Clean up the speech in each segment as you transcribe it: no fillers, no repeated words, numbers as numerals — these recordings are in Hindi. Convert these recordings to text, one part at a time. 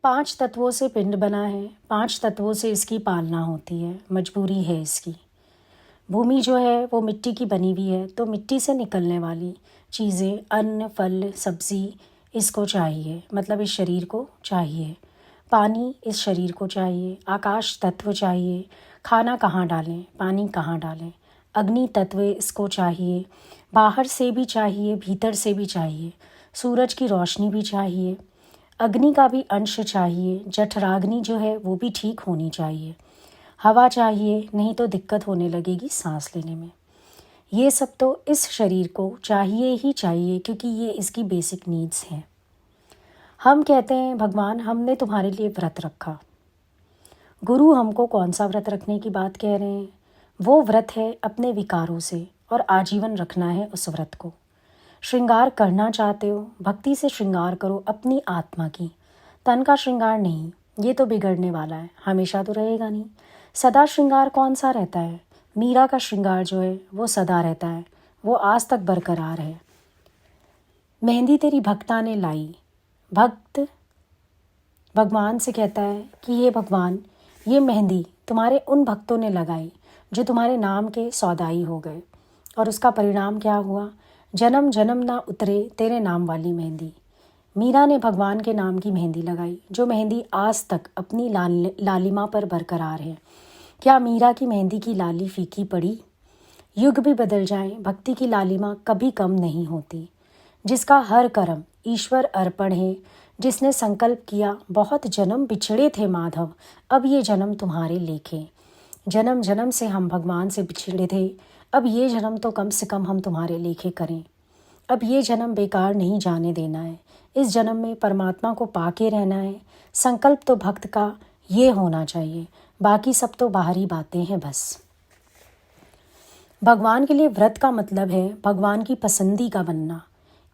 5 तत्वों से पिंड बना है, 5 तत्वों से इसकी पालना होती है, मजबूरी है इसकी। भूमि जो है वो मिट्टी की बनी हुई है, तो मिट्टी से निकलने वाली चीज़ें, अन्न, फल, सब्ज़ी इसको चाहिए, मतलब इस शरीर को चाहिए। पानी इस शरीर को चाहिए, आकाश तत्व चाहिए। खाना कहाँ डालें, पानी कहाँ डालें। अग्नि तत्व इसको चाहिए, बाहर से भी चाहिए, भीतर से भी चाहिए। सूरज की रोशनी भी चाहिए, अग्नि का भी अंश चाहिए। जठराग्नि जो है वो भी ठीक होनी चाहिए। हवा चाहिए, नहीं तो दिक्कत होने लगेगी सांस लेने में। ये सब तो इस शरीर को चाहिए ही चाहिए, क्योंकि ये इसकी बेसिक नीड्स हैं। हम कहते हैं भगवान हमने तुम्हारे लिए व्रत रखा। गुरु हमको कौन सा व्रत रखने की बात कह रहे हैं? वो व्रत है अपने विकारों से, और आजीवन रखना है उस व्रत को। श्रृंगार करना चाहते हो, भक्ति से श्रृंगार करो अपनी आत्मा की, तन का श्रृंगार नहीं। ये तो बिगड़ने वाला है, हमेशा तो रहेगा नहीं। सदा श्रृंगार कौन सा रहता है? मीरा का श्रृंगार जो है वो सदा रहता है, वो आज तक बरकरार है। मेहंदी तेरी भक्ता ने लाई। भक्त भगवान से कहता है कि ये भगवान, ये मेहंदी तुम्हारे उन भक्तों ने लगाई जो तुम्हारे नाम के सौदाई हो गए, और उसका परिणाम क्या हुआ? जन्म जन्म ना उतरे तेरे नाम वाली मेहंदी। मीरा ने भगवान के नाम की मेहंदी लगाई, जो मेहंदी आज तक अपनी लालिमा पर बरकरार है। क्या मीरा की मेहंदी की लाली फीकी पड़ी? युग भी बदल जाए, भक्ति की लालिमा कभी कम नहीं होती। जिसका हर कर्म ईश्वर अर्पण है, जिसने संकल्प किया बहुत जन्म बिछड़े थे माधव, अब ये जन्म तुम्हारे लेखे। जन्म जन्म से हम भगवान से बिछड़े थे, अब ये जन्म तो कम से कम हम तुम्हारे लेखे करें। अब ये जन्म बेकार नहीं जाने देना है, इस जन्म में परमात्मा को पाके रहना है। संकल्प तो भक्त का ये होना चाहिए, बाकी सब तो बाहरी बातें हैं बस। भगवान के लिए व्रत का मतलब है भगवान की पसंदी का बनना।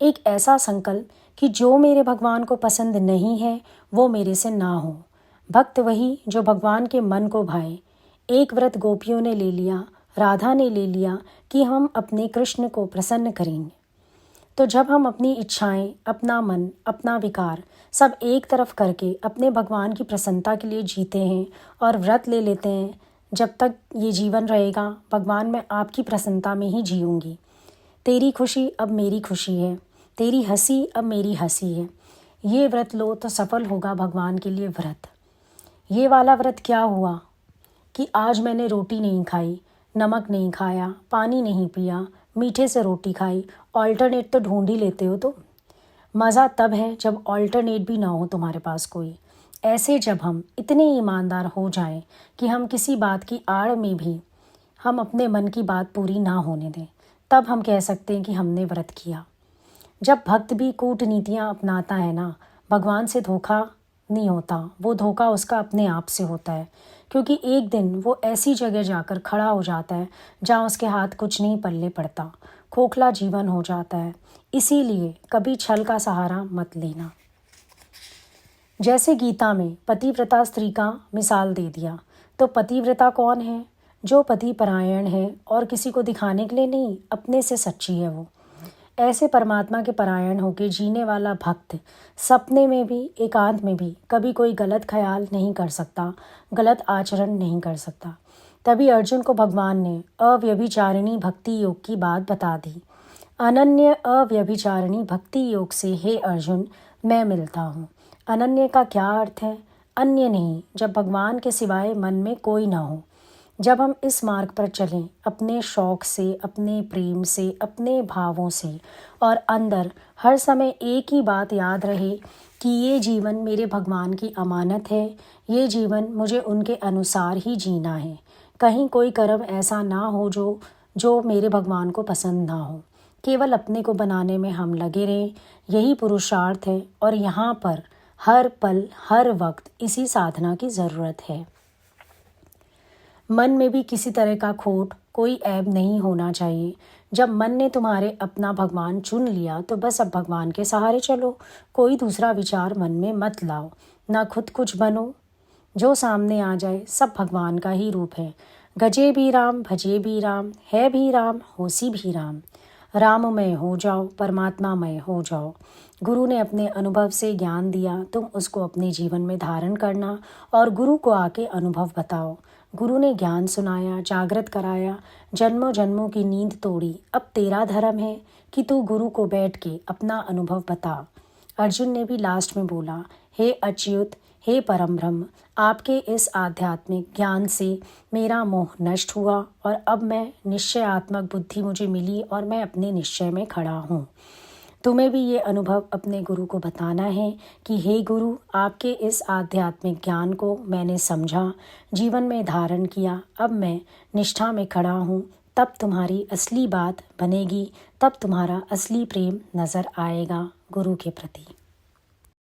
एक ऐसा संकल्प कि जो मेरे भगवान को पसंद नहीं है वो मेरे से ना हो। भक्त वही जो भगवान के मन को भाए। एक व्रत गोपियों ने ले लिया, राधा ने ले लिया कि हम अपने कृष्ण को प्रसन्न करेंगे। तो जब हम अपनी इच्छाएं, अपना मन, अपना विकार सब एक तरफ करके अपने भगवान की प्रसन्नता के लिए जीते हैं और व्रत ले लेते हैं, जब तक ये जीवन रहेगा भगवान मैं आपकी प्रसन्नता में ही जीऊँगी। तेरी खुशी अब मेरी खुशी है, तेरी हंसी अब मेरी हंसी है। ये व्रत लो तो सफल होगा भगवान के लिए व्रत। ये वाला व्रत क्या हुआ कि आज मैंने रोटी नहीं खाई, नमक नहीं खाया, पानी नहीं पिया, मीठे से रोटी खाई, ऑल्टरनेट तो ढूंढ ही लेते हो। तो मज़ा तब है जब ऑल्टरनेट भी ना हो तुम्हारे पास कोई। ऐसे जब हम इतने ईमानदार हो जाएं कि हम किसी बात की आड़ में भी हम अपने मन की बात पूरी ना होने दें, तब हम कह सकते हैं कि हमने व्रत किया। जब भक्त भी कूटनीतियाँ अपनाता है ना, भगवान से धोखा नहीं होता, वो धोखा उसका अपने आप से होता है। क्योंकि एक दिन वो ऐसी जगह जाकर खड़ा हो जाता है जहाँ उसके हाथ कुछ नहीं पल्ले पड़ता, खोखला जीवन हो जाता है। इसीलिए कभी छल का सहारा मत लेना। जैसे गीता में पतिव्रता स्त्री का मिसाल दे दिया, तो पतिव्रता कौन है? जो पति परायण है और किसी को दिखाने के लिए नहीं, अपने से सच्ची है वो। ऐसे परमात्मा के परायण होकर जीने वाला भक्त सपने में भी, एकांत में भी कभी कोई गलत ख्याल नहीं कर सकता, गलत आचरण नहीं कर सकता। तभी अर्जुन को भगवान ने अव्यभिचारिणी भक्ति योग की बात बता दी। अनन्य अव्यभिचारिणी भक्ति योग से हे अर्जुन मैं मिलता हूँ। अनन्य का क्या अर्थ है? अन्य नहीं, जब भगवान के सिवाय मन में कोई ना हो। जब हम इस मार्ग पर चलें अपने शौक़ से, अपने प्रेम से, अपने भावों से, और अंदर हर समय एक ही बात याद रहे कि ये जीवन मेरे भगवान की अमानत है, ये जीवन मुझे उनके अनुसार ही जीना है। कहीं कोई कर्म ऐसा ना हो जो मेरे भगवान को पसंद ना हो। केवल अपने को बनाने में हम लगे रहें, यही पुरुषार्थ है। और यहाँ पर हर पल हर वक्त इसी साधना की ज़रूरत है। मन में भी किसी तरह का खोट, कोई ऐब नहीं होना चाहिए। जब मन ने तुम्हारे अपना भगवान चुन लिया तो बस अब भगवान के सहारे चलो, कोई दूसरा विचार मन में मत लाओ, ना खुद कुछ बनो। जो सामने आ जाए सब भगवान का ही रूप है। गजे भी राम, भजे भी राम, है भी राम, होसी भी राम। राममय हो जाओ, परमात्मामय हो जाओ। गुरु ने अपने अनुभव से ज्ञान दिया, तुम उसको अपने जीवन में धारण करना और गुरु को आके अनुभव बताओ। गुरु ने ज्ञान सुनाया, जागृत कराया, जन्मों जन्मों की नींद तोड़ी। अब तेरा धर्म है कि तू गुरु को बैठ के अपना अनुभव बता। अर्जुन ने भी लास्ट में बोला, हे अच्युत, हे परम ब्रह्म, आपके इस आध्यात्मिक ज्ञान से मेरा मोह नष्ट हुआ और अब मैं निश्चयात्मक बुद्धि मुझे मिली और मैं अपने निश्चय में खड़ा हूँ। तुम्हें भी ये अनुभव अपने गुरु को बताना है कि हे गुरु, आपके इस आध्यात्मिक ज्ञान को मैंने समझा, जीवन में धारण किया, अब मैं निष्ठा में खड़ा हूँ। तब तुम्हारी असली बात बनेगी, तब तुम्हारा असली प्रेम नज़र आएगा गुरु के प्रति।